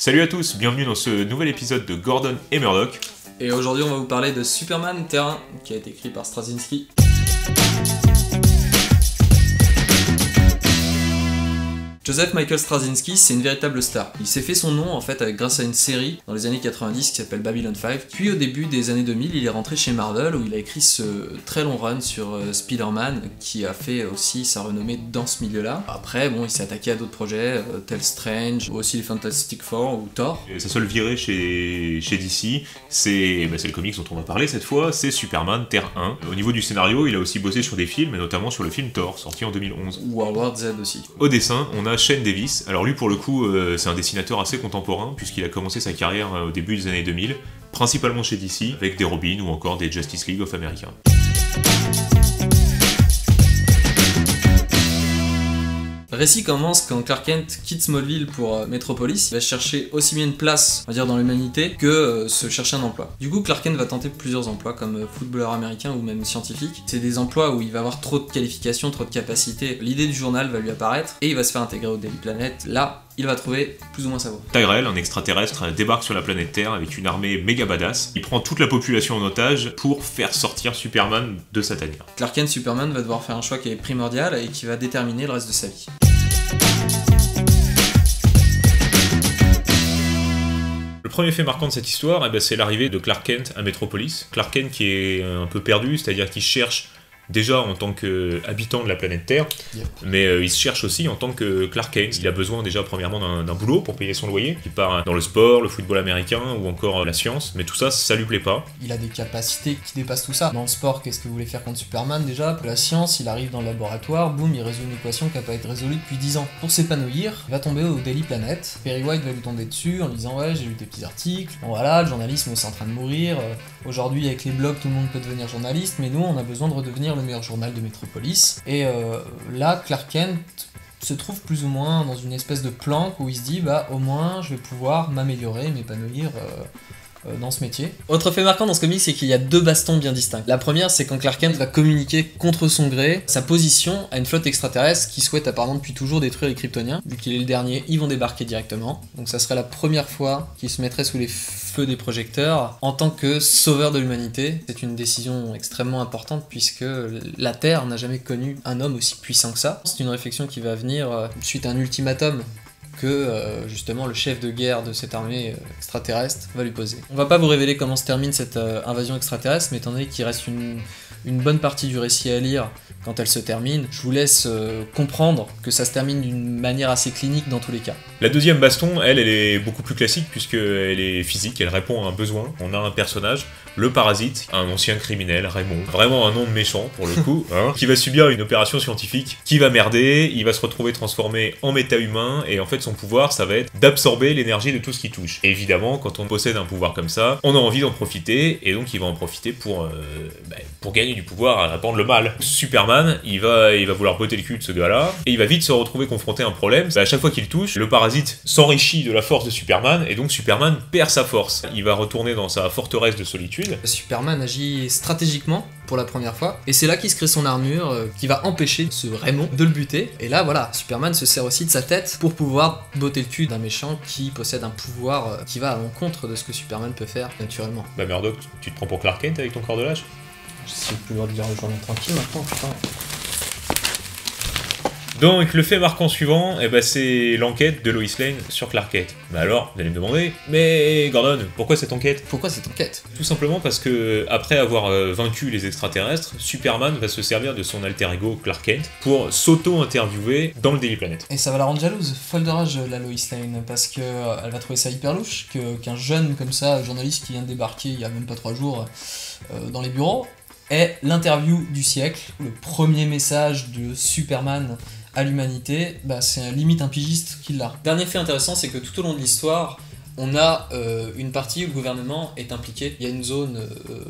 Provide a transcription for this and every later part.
Salut à tous, bienvenue dans ce nouvel épisode de Gordon et Murdoch. Et aujourd'hui on va vous parler de Superman Terre 1, qui a été écrit par Straczynski. Joseph Michael Straczynski, c'est une véritable star. Il s'est fait son nom en fait grâce à une série dans les années 90 qui s'appelle Babylon 5. Puis au début des années 2000, il est rentré chez Marvel où il a écrit ce très long run sur Spider-Man qui a fait aussi sa renommée dans ce milieu-là. Après, bon, il s'est attaqué à d'autres projets, tels Strange, ou aussi les Fantastic Four ou Thor. Et sa seule virée chez DC, c'est le comics dont on va parler cette fois, c'est Superman Terre 1. Au niveau du scénario, il a aussi bossé sur des films, et notamment sur le film Thor, sorti en 2011. Ou World War Z aussi. Au dessin, on a Shane Davis. Alors lui, pour le coup, c'est un dessinateur assez contemporain, puisqu'il a commencé sa carrière au début des années 2000, principalement chez DC, avec des Robin ou encore des Justice League of America. Le récit commence quand Clark Kent quitte Smallville pour Metropolis. Il va chercher aussi bien une place, on va dire, dans l'humanité que se chercher un emploi. Du coup, Clark Kent va tenter plusieurs emplois comme footballeur américain ou même scientifique. C'est des emplois où il va avoir trop de qualifications, trop de capacités. L'idée du journal va lui apparaître et il va se faire intégrer au Daily Planet. Là, il va trouver plus ou moins sa voie. Tyrell, un extraterrestre, débarque sur la planète Terre avec une armée méga badass. Il prend toute la population en otage pour faire sortir Superman de sa tanière. Clark Kent Superman va devoir faire un choix qui est primordial et qui va déterminer le reste de sa vie. Le premier fait marquant de cette histoire, c'est l'arrivée de Clark Kent à Metropolis. Clark Kent qui est un peu perdu, c'est-à-dire qu'il cherche déjà en tant qu'habitant de la planète Terre, mais il se cherche aussi en tant que Clark Kent. Il a besoin déjà premièrement d'un boulot pour payer son loyer. Il part dans le sport, le football américain ou encore la science, mais tout ça, ça lui plaît pas. Il a des capacités qui dépassent tout ça. Dans le sport, qu'est-ce que vous voulez faire contre Superman déjà? Pour la science, il arrive dans le laboratoire, boum, il résout une équation qui n'a pas été résolue depuis 10 ans. Pour s'épanouir, il va tomber au Daily Planet. Perry White va lui tomber dessus en lui disant ouais, j'ai lu tes petits articles. Bon voilà, le journalisme c'est en train de mourir. Aujourd'hui avec les blogs, tout le monde peut devenir journaliste, mais nous on a besoin de redevenir le meilleur journal de Metropolis. Et là, Clark Kent se trouve plus ou moins dans une espèce de planque où il se dit bah au moins je vais pouvoir m'améliorer, m'épanouir dans ce métier. Autre fait marquant dans ce comic, c'est qu'il y a deux bastons bien distincts. La première, c'est quand Clark Kent va communiquer contre son gré sa position à une flotte extraterrestre qui souhaite apparemment depuis toujours détruire les Kryptoniens. Vu qu'il est le dernier, ils vont débarquer directement. Donc ça serait la première fois qu'il se mettrait sous les feux des projecteurs en tant que sauveur de l'humanité. C'est une décision extrêmement importante puisque la Terre n'a jamais connu un homme aussi puissant que ça. C'est une réflexion qui va venir suite à un ultimatum que justement le chef de guerre de cette armée extraterrestre va lui poser. On va pas vous révéler comment se termine cette invasion extraterrestre, mais étant donné qu'il reste une bonne partie du récit à lire quand elle se termine, je vous laisse comprendre que ça se termine d'une manière assez clinique dans tous les cas. La deuxième baston, elle est beaucoup plus classique puisqu'elle est physique, elle répond à un besoin. On a un personnage, le Parasite, un ancien criminel, Raymond, vraiment un nom de méchant pour le coup, hein, qui va subir une opération scientifique, qui va merder, il va se retrouver transformé en méta-humain, et en fait son pouvoir, ça va être d'absorber l'énergie de tout ce qui touche. Et évidemment, quand on possède un pouvoir comme ça, on a envie d'en profiter, et donc il va en profiter pour gagner du pouvoir à répandre le mal. Superman, il va vouloir botter le cul de ce gars-là, et il va vite se retrouver confronté à un problème. À chaque fois qu'il touche, le Parasite s'enrichit de la force de Superman, et donc Superman perd sa force. Il va retourner dans sa forteresse de solitude. Superman agit stratégiquement pour la première fois, et c'est là qu'il se crée son armure qui va empêcher ce Raymond de le buter. Et là voilà, Superman se sert aussi de sa tête pour pouvoir botter le cul d'un méchant qui possède un pouvoir qui va à l'encontre de ce que Superman peut faire naturellement. Bah Murdoch, tu te prends pour Clark Kent avec ton corps de lâche? C'est plus le droit de dire le journal tranquille maintenant, putain. Donc le fait marquant suivant, c'est l'enquête de Lois Lane sur Clark Kent. Mais alors, vous allez me demander, mais Gordon, pourquoi cette enquête? Pourquoi cette enquête? Tout simplement parce que, après avoir vaincu les extraterrestres, Superman va se servir de son alter ego Clark Kent pour s'auto-interviewer dans le Daily Planet. Et ça va la rendre jalouse, folle de rage la Lois Lane, parce que elle va trouver ça hyper louche qu'un jeune comme ça, journaliste qui vient de débarquer il y a même pas 3 jours dans les bureaux, ait l'interview du siècle, le premier message de Superman à l'humanité, c'est limite un pigiste qui l'a. Dernier fait intéressant, c'est que tout au long de l'histoire, on a une partie où le gouvernement est impliqué. Il y a une zone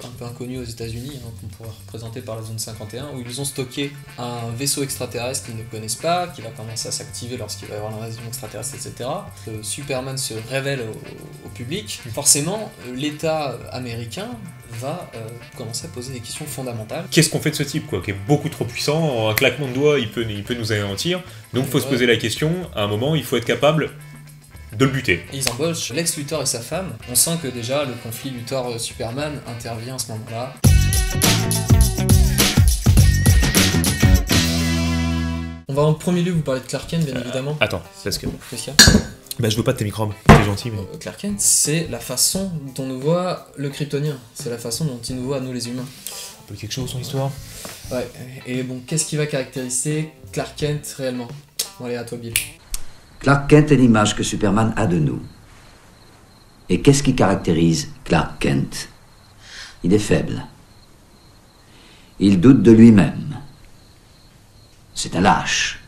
un peu inconnue aux États-Unis, qu'on pourrait représenter par la zone 51, où ils ont stocké un vaisseau extraterrestre qu'ils ne connaissent pas, qui va commencer à s'activer lorsqu'il va y avoir l'invasion extraterrestre, etc. Superman se révèle au public. Forcément, l'État américain va commencer à poser des questions fondamentales. Qu'est-ce qu'on fait de ce type, quoi, qui est beaucoup trop puissant, en un claquement de doigts, il peut nous anéantir, donc faut se poser la question, à un moment, il faut être capable de le buter. Et ils embauchent Lex Luthor et sa femme. On sent que déjà le conflit Luthor-Superman intervient à ce moment-là. On va en premier lieu vous parler de Clark Kent, bien évidemment. Attends, parce que... Qu'est-ce qu'il y a ? Bah je veux pas de tes microbes, t'es gentil mais... Clark Kent, c'est la façon dont on nous voit le Kryptonien. C'est la façon dont il nous voit, nous les humains. Un peu quelque chose son histoire. Ouais, et bon, qu'est-ce qui va caractériser Clark Kent réellement ? Bon allez, à toi Bill. Clark Kent est l'image que Superman a de nous. Et qu'est-ce qui caractérise Clark Kent ? Il est faible. Il doute de lui-même. C'est un lâche.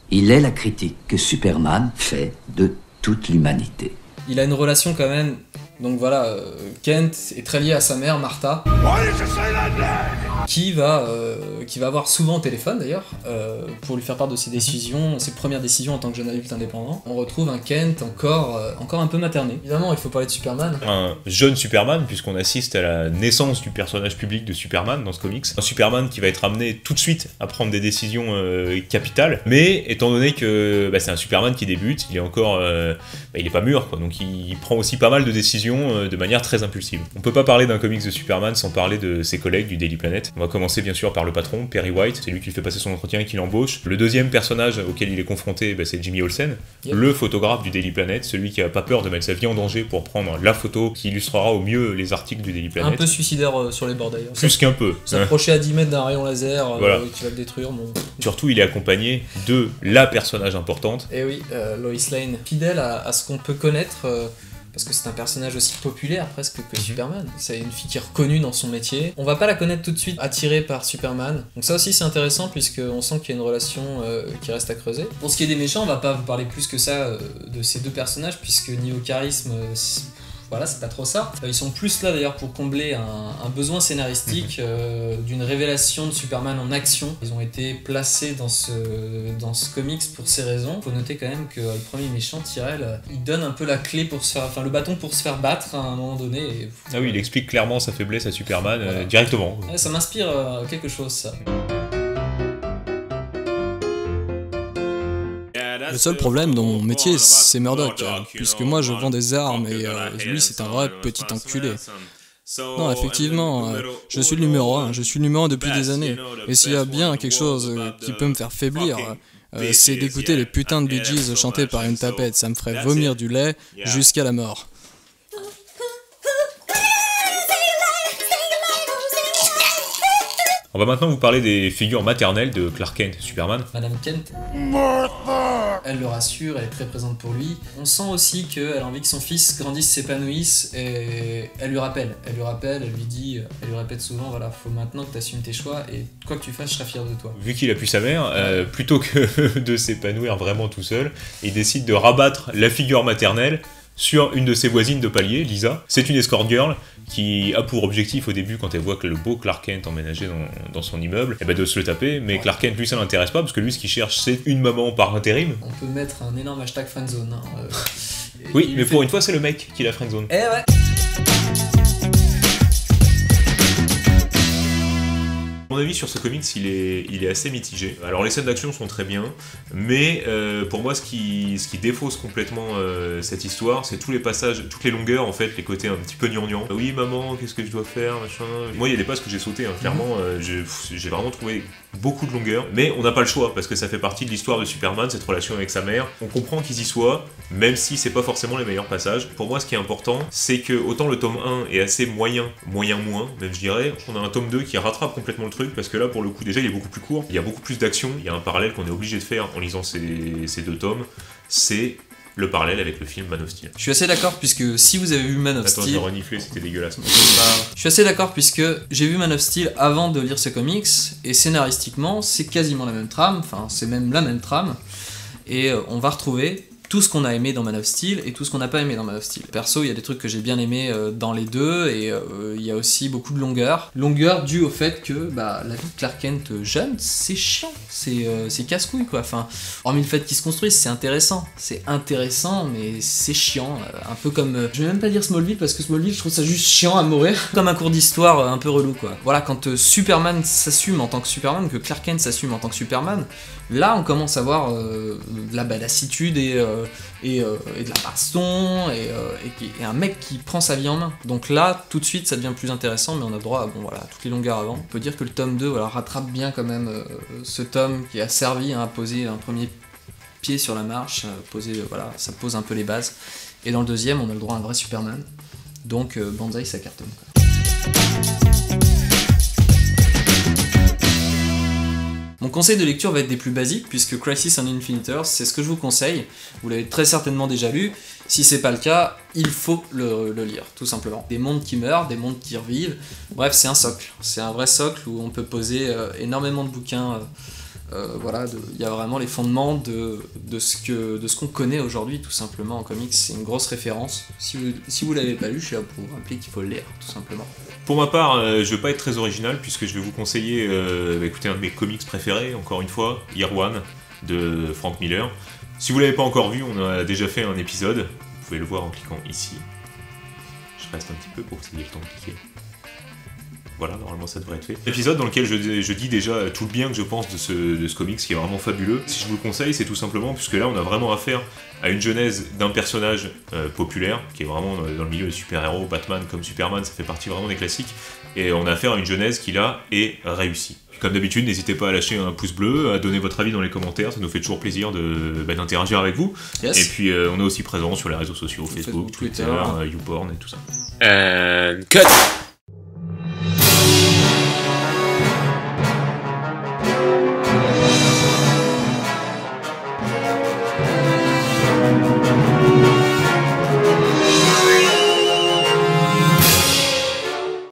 Il est la critique que Superman fait de toute l'humanité. Il a une relation quand même, donc voilà, Kent est très lié à sa mère Martha, qui va avoir souvent au téléphone d'ailleurs, pour lui faire part de ses décisions, ses premières décisions en tant que jeune adulte indépendant. On retrouve un Kent encore un peu materné. Évidemment, il faut parler de Superman. Un jeune Superman, puisqu'on assiste à la naissance du personnage public de Superman dans ce comics. Un Superman qui va être amené tout de suite à prendre des décisions capitales, mais étant donné que c'est un Superman qui débute, il est encore... il est pas mûr, quoi, donc il prend aussi pas mal de décisions de manière très impulsive. On peut pas parler d'un comics de Superman sans parler de ses collègues du Daily Planet. On va commencer bien sûr par le patron, Perry White, c'est lui qui fait passer son entretien et qui l'embauche. Le deuxième personnage auquel il est confronté, c'est Jimmy Olsen, le photographe du Daily Planet, celui qui a pas peur de mettre sa vie en danger pour prendre la photo qui illustrera au mieux les articles du Daily Planet. Un peu suicidaire sur les bords d'ailleurs. Plus qu'un peu. S'approcher à 10 mètres d'un rayon laser voilà. Qui va le détruire. Bon. Surtout, il est accompagné de la personnage importante. Et oui, Lois Lane, fidèle à ce qu'on peut connaître, parce que c'est un personnage aussi populaire presque que Superman. C'est une fille qui est reconnue dans son métier. On va pas la connaître tout de suite attirée par Superman. Donc ça aussi c'est intéressant puisqu'on sent qu'il y a une relation qui reste à creuser. Pour ce qui est des méchants, on va pas vous parler plus que ça de ces deux personnages puisque niveau charisme... Voilà, c'est pas trop ça. Ils sont plus là d'ailleurs pour combler un besoin scénaristique d'une révélation de Superman en action. Ils ont été placés dans ce comics pour ces raisons. Faut noter quand même que le premier méchant, Tyrell, il donne un peu la clé pour se faire, enfin le bâton pour se faire battre à un moment donné. Et... Ah oui, il explique clairement sa faiblesse à Superman directement. Ouais, ça m'inspire quelque chose ça. Le seul problème dans mon métier, c'est Murdoch, puisque moi je vends des armes et lui c'est un vrai petit enculé. Non, effectivement, je suis le numéro 1, je suis le numéro 1 depuis des années. Et s'il y a bien quelque chose qui peut me faire faiblir, c'est d'écouter les putains de Bee Gees chantés par une tapette, ça me ferait vomir du lait jusqu'à la mort. On va maintenant vous parler des figures maternelles de Clark Kent, Superman. Madame Kent, elle le rassure, elle est très présente pour lui. On sent aussi qu'elle a envie que son fils grandisse, s'épanouisse, et elle lui rappelle, elle lui dit, elle lui répète souvent, voilà, faut maintenant que tu assumes tes choix, et quoi que tu fasses, je serai fier de toi. Vu qu'il a pu sa mère, plutôt que de s'épanouir vraiment tout seul, il décide de rabattre la figure maternelle sur une de ses voisines de palier, Lisa. C'est une escort girl qui a pour objectif au début, quand elle voit que le beau Clark Kent emménagé dans son immeuble, de se le taper, mais Clark Kent lui ça l'intéresse pas parce que lui ce qu'il cherche c'est une maman par intérim. On peut mettre un énorme hashtag friendzone. Oui, mais pour une fois c'est le mec qui la friendzone. Eh ouais. Mon avis sur ce comics, il est assez mitigé. Alors les scènes d'action sont très bien, mais pour moi ce qui défausse complètement cette histoire, c'est tous les passages, toutes les longueurs en fait, les côtés un petit peu gnangnan. Oui maman, qu'est-ce que je dois faire, machin. Moi il y a des passages que j'ai sauté, clairement, j'ai vraiment trouvé beaucoup de longueur, mais on n'a pas le choix parce que ça fait partie de l'histoire de Superman, cette relation avec sa mère. On comprend qu'ils y soient, même si c'est pas forcément les meilleurs passages. Pour moi ce qui est important, c'est que autant le tome 1 est assez moyen moins, même je dirais, on a un tome 2 qui rattrape complètement le truc parce que là pour le coup déjà il est beaucoup plus court, il y a beaucoup plus d'action, il y a un parallèle qu'on est obligé de faire en lisant ces deux tomes, c'est le parallèle avec le film Man of Steel. Je suis assez d'accord puisque si vous avez vu Man of Steel... Steel... Attends, j'ai reniflé, c'était dégueulasse. Je suis assez d'accord puisque j'ai vu Man of Steel avant de lire ce comics et scénaristiquement c'est quasiment la même trame, enfin c'est même la même trame et on va retrouver tout ce qu'on a aimé dans Man of Steel et tout ce qu'on n'a pas aimé dans Man of Steel. Perso, il y a des trucs que j'ai bien aimé dans les deux et il y a aussi beaucoup de longueur. Longueur due au fait que la vie de Clark Kent jeune, c'est chiant, c'est casse-couille quoi. Enfin, hormis le fait qu'il se construise, c'est intéressant, mais c'est chiant. Un peu comme, je vais même pas dire Smallville parce que Smallville, je trouve ça juste chiant à mourir. Comme un cours d'histoire un peu relou quoi. Voilà, quand Superman s'assume en tant que Superman, que Clark Kent s'assume en tant que Superman, là on commence à voir de la badassitude et et de la baston, et un mec qui prend sa vie en main. Donc là, tout de suite, ça devient plus intéressant, mais on a droit à toutes les longueurs avant. On peut dire que le tome 2 rattrape bien quand même ce tome qui a servi à poser un premier pied sur la marche, ça pose un peu les bases. Et dans le deuxième, on a le droit à un vrai Superman. Donc Banzai, ça cartonne, quoi. Mon conseil de lecture va être des plus basiques, puisque Crisis on Infinite Earths, c'est ce que je vous conseille. Vous l'avez très certainement déjà lu. Si c'est pas le cas, il faut le lire, tout simplement. Des mondes qui meurent, des mondes qui revivent. Bref, c'est un socle. C'est un vrai socle où on peut poser énormément de bouquins. Il y a vraiment les fondements de ce qu'on connaît aujourd'hui, tout simplement, en comics. C'est une grosse référence. Si vous l'avez pas lu, je suis là pour vous rappeler qu'il faut le lire, tout simplement. Pour ma part, je vais pas être très original, puisque je vais vous conseiller écoutez, un de mes comics préférés, encore une fois, Year One, de Frank Miller. Si vous l'avez pas encore vu, on a déjà fait un épisode. Vous pouvez le voir en cliquant ici. Je reste un petit peu pour que vous ayez le temps de cliquer. Voilà, normalement ça devrait être fait. Épisode dans lequel je dis déjà tout le bien que je pense de ce comics qui est vraiment fabuleux. Si je vous le conseille, c'est tout simplement puisque là on a vraiment affaire à une genèse d'un personnage populaire, qui est vraiment dans le milieu des super-héros, Batman comme Superman, ça fait partie vraiment des classiques, et on a affaire à une genèse qui là est réussie. Comme d'habitude, n'hésitez pas à lâcher un pouce bleu, à donner votre avis dans les commentaires, ça nous fait toujours plaisir d'interagir avec vous. Yes. Et puis on est aussi présent sur les réseaux sociaux, Facebook, Twitter, YouPorn et tout ça. Cut.